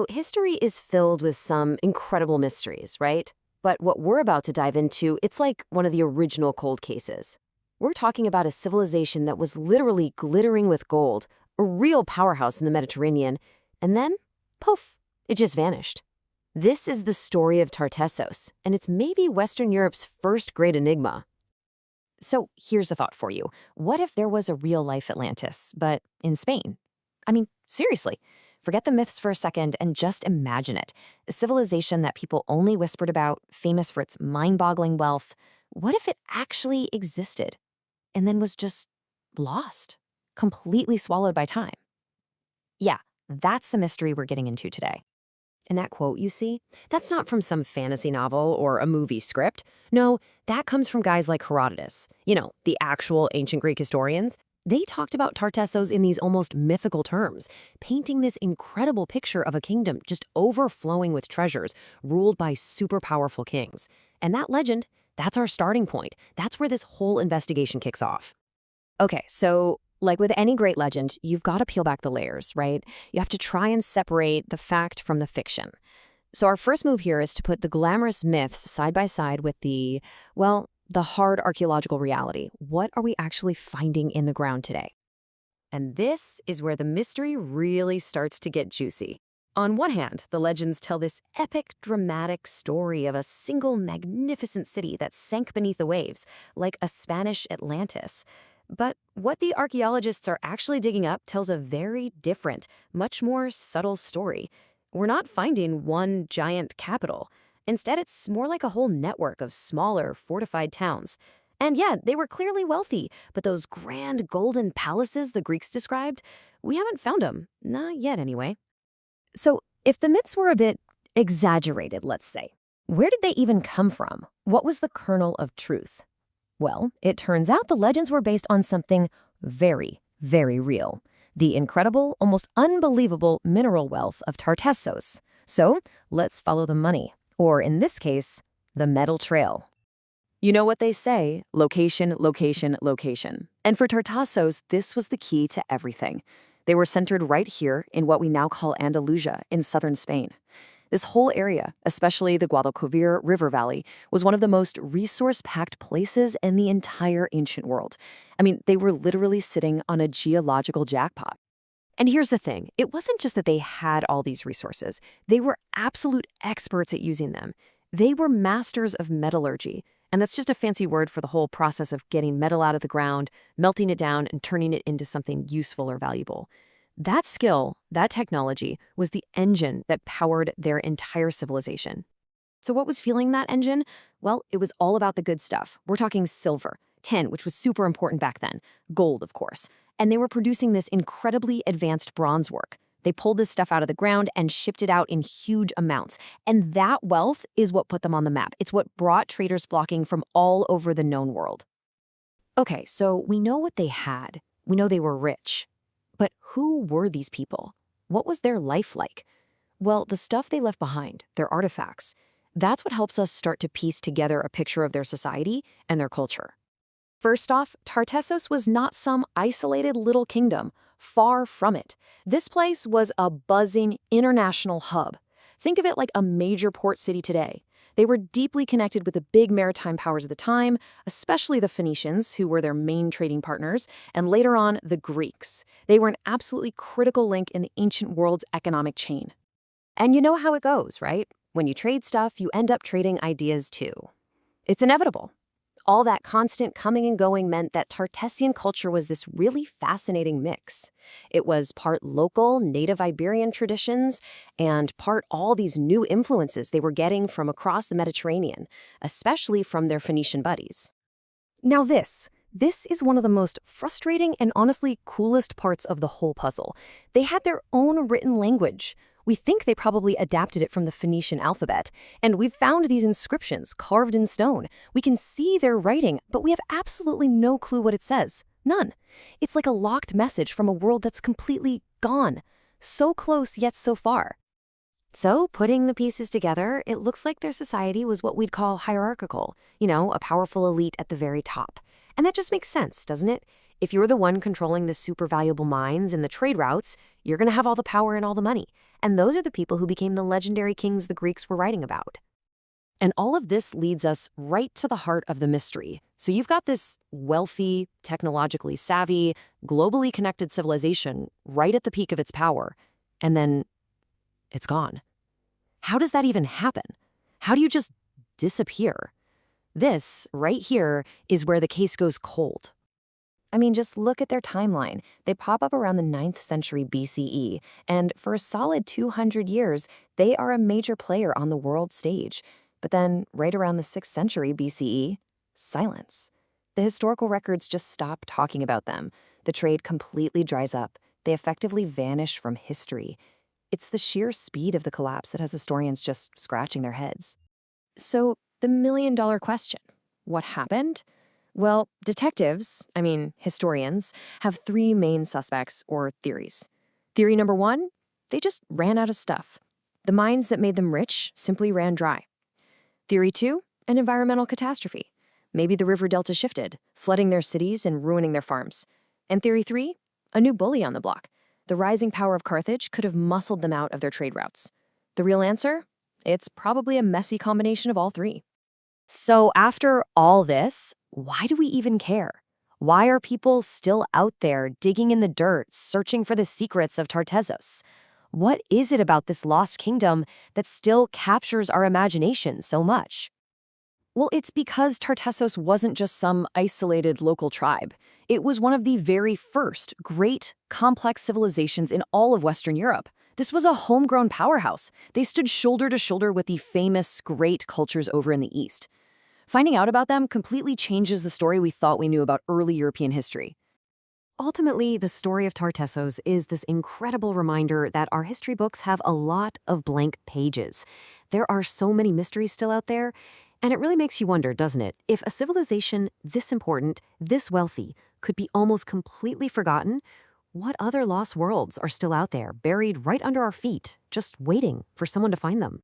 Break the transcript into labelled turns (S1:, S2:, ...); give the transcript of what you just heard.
S1: History is filled with some incredible mysteries, right? But what we're about to dive into, it's like one of the original cold cases. We're talking about a civilization that was literally glittering with gold, a real powerhouse in the Mediterranean, and then, poof, it just vanished. This is the story of Tartessos, and it's maybe Western Europe's first great enigma.
S2: So here's a thought for you. What if there was a real-life Atlantis, but in Spain? I mean, seriously, forget the myths for a second and just imagine it. A civilization that people only whispered about, famous for its mind-boggling wealth. What if it actually existed and then was just lost, completely swallowed by time? Yeah, that's the mystery we're getting into today.
S1: And that quote you see, that's not from some fantasy novel or a movie script. No, that comes from guys like Herodotus, the actual ancient Greek historians. They talked about Tartessos in these almost mythical terms, painting this incredible picture of a kingdom just overflowing with treasures, ruled by super powerful kings. And that legend, that's our starting point. That's where this whole investigation kicks off.
S2: Okay, so like with any great legend, you've got to peel back the layers, right? You have to try and separate the fact from the fiction. So our first move here is to put the glamorous myths side by side with the hard archaeological reality. What are we actually finding in the ground today?
S1: And this is where the mystery really starts to get juicy. On one hand, the legends tell this epic, dramatic story of a single magnificent city that sank beneath the waves, like a Spanish Atlantis. But what the archaeologists are actually digging up tells a very different, much more subtle story. We're not finding one giant capital. Instead, it's more like a whole network of smaller, fortified towns. And yeah, they were clearly wealthy, but those grand golden palaces the Greeks described, we haven't found them. Not yet, anyway.
S2: So if the myths were a bit exaggerated, let's say, where did they even come from? What was the kernel of truth? Well, it turns out the legends were based on something very, very real. The incredible, almost unbelievable mineral wealth of Tartessos. So let's follow the money, or in this case, the metal trail.
S1: You know what they say, location, location, location. And for Tartessos, this was the key to everything. They were centered right here in what we now call Andalusia in southern Spain. This whole area, especially the Guadalquivir River Valley, was one of the most resource-packed places in the entire ancient world. I mean, they were literally sitting on a geological jackpot. And here's the thing, it wasn't just that they had all these resources. They were absolute experts at using them. They were masters of metallurgy, and that's just a fancy word for the whole process of getting metal out of the ground, melting it down, and turning it into something useful or valuable. That skill, that technology, was the engine that powered their entire civilization. So what was fueling that engine? Well, it was all about the good stuff. We're talking silver, tin, which was super important back then, gold, of course. And they were producing this incredibly advanced bronze work. They pulled this stuff out of the ground and shipped it out in huge amounts. And that wealth is what put them on the map. It's what brought traders flocking from all over the known world. Okay, so we know what they had. We know they were rich. But who were these people? What was their life like? Well, the stuff they left behind, their artifacts, that's what helps us start to piece together a picture of their society and their culture. First off, Tartessos was not some isolated little kingdom. Far from it. This place was a buzzing international hub. Think of it like a major port city today. They were deeply connected with the big maritime powers of the time, especially the Phoenicians, who were their main trading partners, and later on, the Greeks. They were an absolutely critical link in the ancient world's economic chain. And you know how it goes, right? When you trade stuff, you end up trading ideas too. It's inevitable. All that constant coming and going meant that Tartessian culture was this really fascinating mix. It was part local, native Iberian traditions, and part all these new influences they were getting from across the Mediterranean, especially from their Phoenician buddies. Now this is one of the most frustrating and honestly coolest parts of the whole puzzle. They had their own written language. We think they probably adapted it from the Phoenician alphabet, and we've found these inscriptions carved in stone. We can see their writing, but we have absolutely no clue what it says. None. It's like a locked message from a world that's completely gone. So close, yet so far. So, putting the pieces together, it looks like their society was what we'd call hierarchical, a powerful elite at the very top.
S2: And that just makes sense, doesn't it? If you're the one controlling the super valuable mines and the trade routes, you're going to have all the power and all the money. And those are the people who became the legendary kings the Greeks were writing about. And all of this leads us right to the heart of the mystery. So you've got this wealthy, technologically savvy, globally connected civilization right at the peak of its power, and then it's gone. How does that even happen? How do you just disappear? This, right here, is where the case goes cold. I mean, just look at their timeline. They pop up around the 9th century BCE, and for a solid 200 years, they are a major player on the world stage. But then, right around the 6th century BCE, silence. The historical records just stop talking about them. The trade completely dries up. They effectively vanish from history. It's the sheer speed of the collapse that has historians just scratching their heads. So, the million-dollar question, what happened? Well, historians, have three main suspects or theories. Theory number one, they just ran out of stuff. The mines that made them rich simply ran dry. Theory two, an environmental catastrophe. Maybe the river delta shifted, flooding their cities and ruining their farms. And theory three, a new bully on the block. The rising power of Carthage could have muscled them out of their trade routes. The real answer? It's probably a messy combination of all three. So after all this, why do we even care? Why are people still out there digging in the dirt, searching for the secrets of Tartessos? What is it about this lost kingdom that still captures our imagination so much? Well, it's because Tartessos wasn't just some isolated local tribe. It was one of the very first great, complex civilizations in all of Western Europe. This was a homegrown powerhouse. They stood shoulder to shoulder with the famous great cultures over in the East. Finding out about them completely changes the story we thought we knew about early European history. Ultimately, the story of Tartessos is this incredible reminder that our history books have a lot of blank pages. There are so many mysteries still out there, and it really makes you wonder, doesn't it, if a civilization this important, this wealthy, could be almost completely forgotten, what other lost worlds are still out there, buried right under our feet, just waiting for someone to find them?